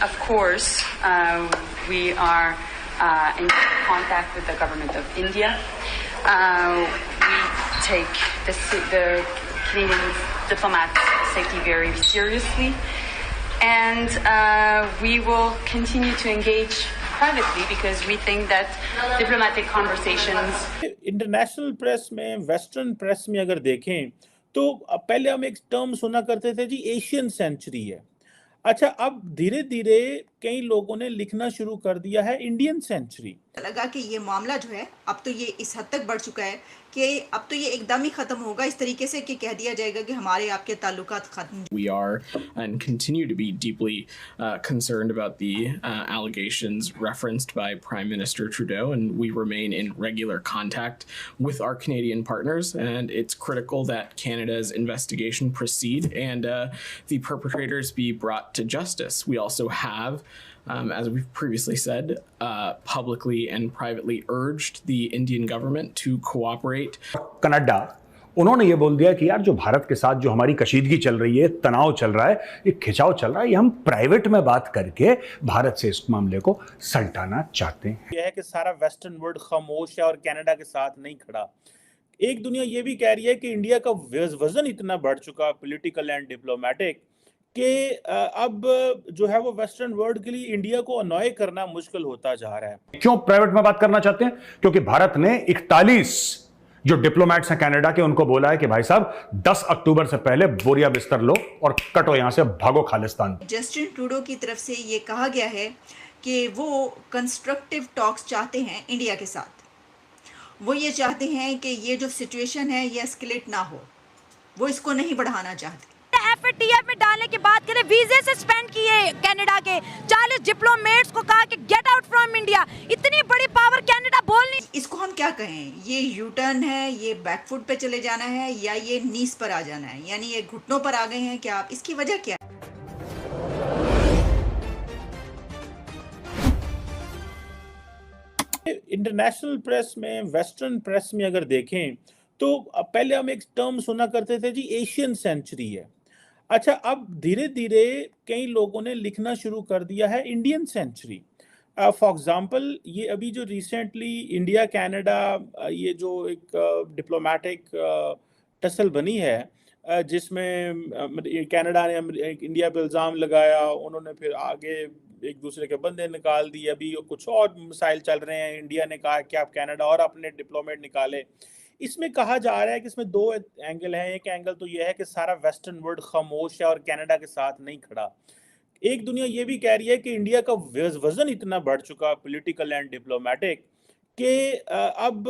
of course, we are in contact with the government of India. We take the Canadian diplomats' safety very seriously, and we will continue to engage privately because we think that diplomatic conversations. International press में, western press में अगर देखें तो पहले हम एक term सुना करते थे जी, एशियन सेंचुरी है। अच्छा, अब धीरे धीरे कई लोगों ने लिखना शुरू कर दिया है इंडियन सेंचुरी। लगा कि ये मामला जो है अब तो ये इस हद तक बढ़ चुका है कि अब तो ये एकदम ही खत्म होगा इस तरीके से कि कह दिया जाएगा कि हमारे आपके ताल्लुकात खत्म। We are and continue to be deeply concerned about the allegations referenced by Prime Minister Trudeau, and we remain in regular contact with our Canadian partners, and it's critical that Canada's investigation proceed and the perpetrators be brought to justice. We also have, as we've previously said, publicly and privately urged the Indian government to cooperate. Canada, उन्होंने ये बोल दिया कि यार जो भारत के साथ जो हमारी कशीदगी चल रही है, तनाव चल रहा है, ये खिंचाव चल रहा है, ये हम प्राइवेट में बात करके भारत से इस मामले को सल्टाना चाहते हैं। यह है कि सारा वेस्टर्न वर्ल्ड खामोश है और कनाडा के साथ नहीं खड़ा। एक दुनिया ये भी कह रही है कि इंडिया का वजन इतना बढ़ चुका पॉलिटिकल एंड डिप्लोमेटिक कि अब जो है वो वेस्टर्न वर्ल्ड के लिए इंडिया को अनॉय करना मुश्किल होता जा रहा है। क्यों प्राइवेट में बात करना चाहते हैं? क्योंकि भारत ने 41 जो डिप्लोमेट्स हैं कनाडा के, उनको बोला है कि भाई साहब 10 अक्टूबर से पहले बोरिया बिस्तर लो और कटो यहां से, भागो खालिस्तान। जस्टिन ट्रूडो की तरफ से ये कहा गया है कि वो कंस्ट्रक्टिव टॉक्स चाहते हैं इंडिया के साथ। वो ये चाहते हैं कि ये जो सिचुएशन है ये एस्केलेट ना हो, वो इसको नहीं बढ़ाना चाहते। FATF में डालने की बात करें, वीजे सस्पेंड किए कनाडा के 40 डिप्लोमेट्स को, कहा कि गेट आउट फ्रॉम इंडिया। इतनी बड़ी पावर कनाडा बोल नहीं। इसको हम क्या कहें, ये यू टर्न है, ये बैकफुट पे चले जाना है, या ये नीस पर आ जाना है, यानी ये घुटनों पर आ गए हैं क्या आप? इसकी वजह क्या है? इंटरनेशनल प्रेस में, वेस्टर्न प्रेस में अगर देखें तो पहले हम एक टर्म सुना करते थे जी, एशियन सेंचुरी है। अच्छा, अब धीरे धीरे कई लोगों ने लिखना शुरू कर दिया है इंडियन सेंचुरी। फॉर एग्जांपल, ये अभी जो रिसेंटली इंडिया कनाडा ये जो एक डिप्लोमेटिक टसल बनी है, जिसमें कनाडा ने इंडिया पे इल्ज़ाम लगाया, उन्होंने फिर आगे एक दूसरे के बंदे निकाल दिए, अभी कुछ और मसाइल चल रहे हैं। इंडिया ने कहा कि आप कनाडा और अपने डिप्लोमेट निकाले। इसमें कहा जा रहा है कि इसमें दो एंगल हैं। एक एंगल तो यह है कि सारा वेस्टर्न वर्ल्ड खामोश है और कनाडा के साथ नहीं खड़ा। एक दुनिया ये भी कह रही है कि इंडिया का वजन इतना बढ़ चुका पॉलिटिकल एंड डिप्लोमेटिक कि अब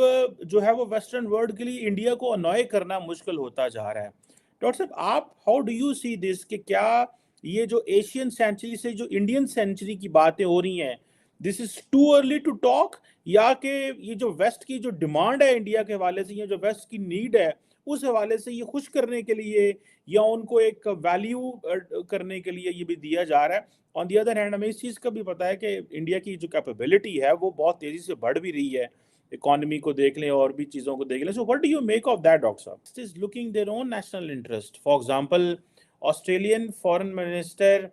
जो है वो वेस्टर्न वर्ल्ड के लिए इंडिया को अनॉय करना मुश्किल होता जा रहा है। डॉक्टर साहब, आप how do you see this कि क्या ये जो एशियन सेंचुरी से जो इंडियन सेंचुरी की बातें हो रही हैं, this is too early to talk, या कि ये जो वेस्ट की जो डिमांड है इंडिया के हवाले से, ये जो वेस्ट की नीड है उस हवाले से ये खुश करने के लिए या उनको एक वैल्यू करने के लिए ये भी दिया जा रहा है? ऑन दी अदर हैंड, हमें इस चीज़ का भी पता है कि इंडिया की जो कैपेबिलिटी है वो बहुत तेज़ी से बढ़ भी रही है। इकोनॉमी को देख लें और भी चीज़ों को देख लें। So what do you make of that doctor साहब? It is looking their own national interest. For example, Australian foreign minister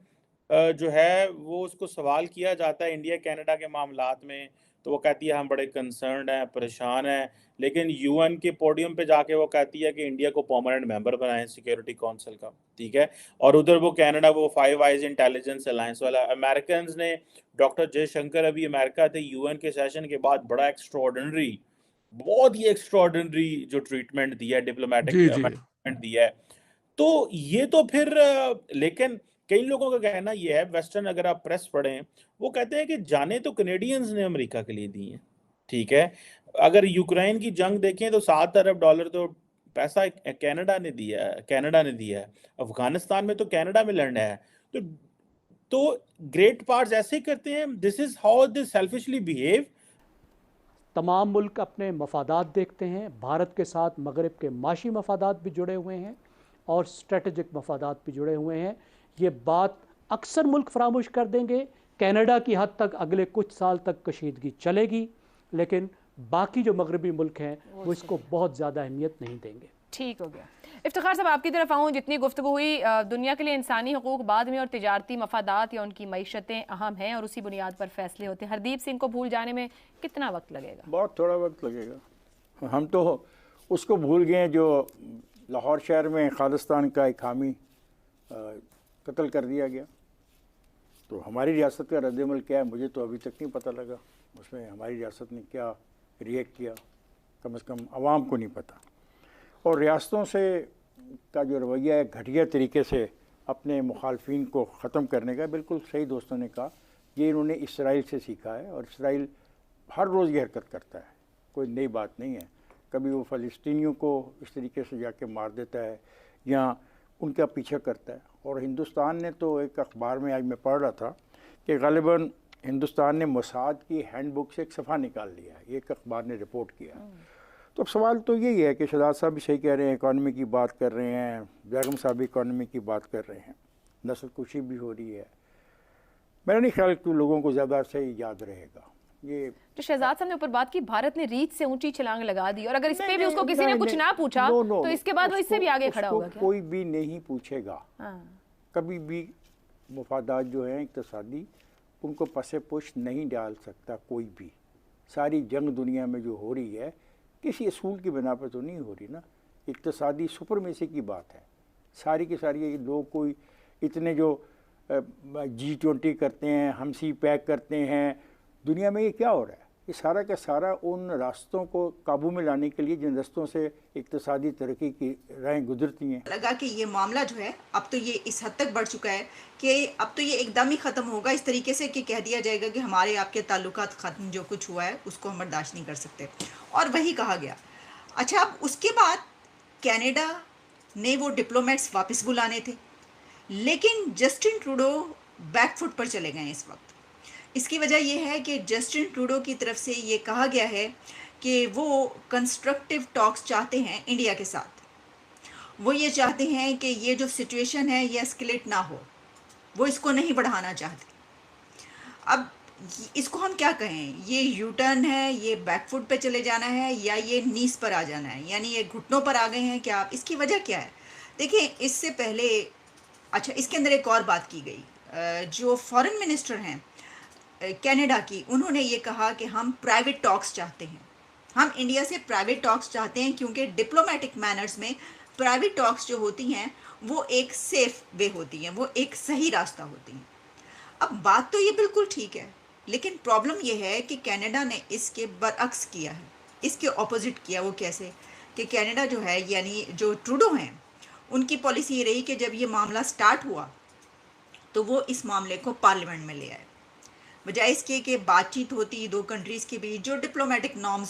जो है वो उसको सवाल किया जाता है इंडिया कनाडा के मामलात में, तो वो कहती है हम बड़े कंसर्न हैं, परेशान हैं, लेकिन यूएन के पोडियम पे जाके वो कहती है कि इंडिया को परमानेंट मेंबर बनाएं सिक्योरिटी काउंसिल का, ठीक है। और उधर वो कनाडा वो फाइव आइज इंटेलिजेंस अलायंस वाला। अमेरिकन ने, डॉक्टर जयशंकर अभी अमेरिका थे यूएन के सेशन के बाद, बड़ा एक्स्ट्रॉर्डिनरी, बहुत ही एक्स्ट्रॉर्डिनरी जो ट्रीटमेंट दिया है, डिप्लोमेटिक ट्रीटमेंट दिया है। तो ये तो फिर लेकिन कई लोगों का कहना ये है, वेस्टर्न अगर आप प्रेस पढ़ें, वो कहते हैं कि जाने तो कनेडियंस ने अमेरिका के लिए दी हैं, ठीक है। अगर यूक्रेन की जंग देखें तो $7 अरब तो पैसा कनाडा ने दिया है। अफगानिस्तान में तो कनाडा में लड़ना है। तो ग्रेट पार्ट्स ऐसे ही करते हैं। This is how they selfishly behave. तमाम मुल्क अपने मफादात देखते हैं। भारत के साथ मगरब के माशी मफादात भी जुड़े हुए हैं और स्ट्रेटजिक मफादात भी जुड़े हुए हैं। ये बात अक्सर मुल्क फरामोश कर देंगे। कनाडा की हद तक अगले कुछ साल तक कशीदगी चलेगी, लेकिन बाकी जो मगरबी मुल्क हैं वो इसको बहुत ज़्यादा अहमियत नहीं देंगे। ठीक हो गया। افتخار صاحب آپ کی طرف آؤں. جتنی گفتگو ہوئی دنیا کے لیے انسانی حقوق بعد میں اور تجارتی مفادات یا ان کی معیشتیں اہم ہیں اور اسی بنیاد پر فیصلے ہوتے ہیں. ہردیپ سنگھ کو بھول جانے میں کتنا وقت لگے گا؟ بہت تھوڑا وقت لگے گا. ہم تو اس کو بھول گئے جو لاہور شہر میں خالصتان کا ایک حامی قتل کر دیا گیا. تو ہماری ریاست کا رد عمل کیا ہے مجھے تو ابھی تک نہیں پتہ لگا. اس میں ہماری ریاست نے کیا ریئیکٹ کیا کم از کم عوام کو نہیں پتہ. اور ریاستوں سے کا جو رویہ ہے گھٹیا طریقے سے اپنے مخالفین کو ختم کرنے کا، بالکل صحیح دوستوں نے کہا، یہ انہوں نے اسرائیل سے سیکھا ہے. اور اسرائیل ہر روز یہ حرکت کرتا ہے، کوئی نئی بات نہیں ہے. کبھی وہ فلسطینیوں کو اس طریقے سے جا کے مار دیتا ہے یا ان کا پیچھا کرتا ہے. اور ہندوستان نے تو ایک اخبار میں آج میں پڑھ رہا تھا کہ غالباً ہندوستان نے موساد کی ہینڈ بک سے ایک صفحہ نکال لیا ہے. یہ ایک اخبار نے رپورٹ کیا. تو اب سوال تو یہی ہے کہ شہزاد صاحب بھی صحیح کہہ رہے ہیں، اکانومی کی بات کر رہے ہیں، بیگم صاحب بھی اکانومی کی بات کر رہے ہیں، نسل کشی بھی ہو رہی ہے. میرا نہیں خیال کہ لوگوں کو زیادہ سے یاد رہے گا. یہ جو شہزاد صاحب نے اوپر بات کی، بھارت نے ریت سے اونچی چھلانگ لگا دی اور اگر اس پہ بھی اس کو کسی نے کچھ نہ پوچھا تو اس کے بعد وہ اس سے بھی آگے کھڑا ہوگا کیا؟ کوئی بھی نہیں پوچھے گا. کبھی بھی مفادات جو ہیں اقتصادی ان کو پس پش نہیں ڈال سکتا کوئی بھی. ساری جنگ دنیا میں جو ہو رہی ہے کسی اصول کی بنا پہ تو نہیں ہو رہی نا. اقتصادی سپرمیسی کی بات ہے. ساری کی ساری یہ لوگ کوئی اتنے جو G20 کرتے ہیں، ہم سی پیک کرتے ہیں، دنیا میں یہ کیا ہو رہا ہے؟ یہ سارا کا سارا ان راستوں کو قابو میں لانے کے لیے جن راستوں سے اقتصادی ترقی کی راہیں گزرتی ہیں. لگا کہ یہ معاملہ جو ہے اب تو یہ اس حد تک بڑھ چکا ہے کہ اب تو یہ ایک دم ہی ختم ہوگا اس طریقے سے کہ کہہ دیا جائے گا کہ ہمارے آپ کے تعلقات ختم، جو کچھ ہوا ہے اس کو ہم برداشت نہیں کر سکتے. اور وہی کہا گیا. اچھا، اب اس کے بعد کینیڈا نے وہ ڈپلومیٹس واپس بلانے تھے، لیکن جسٹن ٹروڈو بیک فٹ پر چلے گئے اس وقت. اس کی وجہ یہ ہے کہ جسٹن ٹروڈو کی طرف سے یہ کہا گیا ہے کہ وہ کنسٹرکٹیو ٹاکس چاہتے ہیں انڈیا کے ساتھ. وہ یہ چاہتے ہیں کہ یہ جو سچویشن ہے یہ اسکلیٹ نہ ہو، وہ اس کو نہیں بڑھانا چاہتے. اب اس کو ہم کیا کہیں؟ یہ یو ٹرن ہے، یہ بیک فٹ پہ چلے جانا ہے، یا یہ نیز پر آ جانا ہے، یعنی یہ گھٹنوں پر آ گئے ہیں کیا؟ اس کی وجہ کیا ہے؟ دیکھیں، اس سے پہلے اچھا اس کے اندر ایک اور بات کی گئی. جو فارن منسٹر ہیں کینیڈا کی، انہوں نے یہ کہا کہ ہم پرائیویٹ ٹاکس چاہتے ہیں. ہم انڈیا سے پرائیویٹ ٹاکس چاہتے ہیں کیونکہ ڈپلومیٹک مینرز میں پرائیویٹ ٹاکس جو ہوتی ہیں وہ ایک سیف وے ہوتی ہیں، وہ ایک صحیح راستہ ہوتی ہیں. اب بات تو یہ بالکل ٹھیک ہے، لیکن پرابلم یہ ہے کہ کینیڈا نے اس کے برعکس کیا ہے، اس کے اپوزٹ کیا. وہ کیسے؟ کہ کینیڈا جو ہے، یعنی جو ٹروڈو ہیں، ان کی پالیسی یہ رہی کہ جب یہ معاملہ سٹارٹ ہوا تو وہ اس معاملے کو پارلیمنٹ میں لے آئے، بجائے اس کے کہ بات چیت ہوتی دو کنٹریز کے بیچ جو ڈپلومیٹک نارمز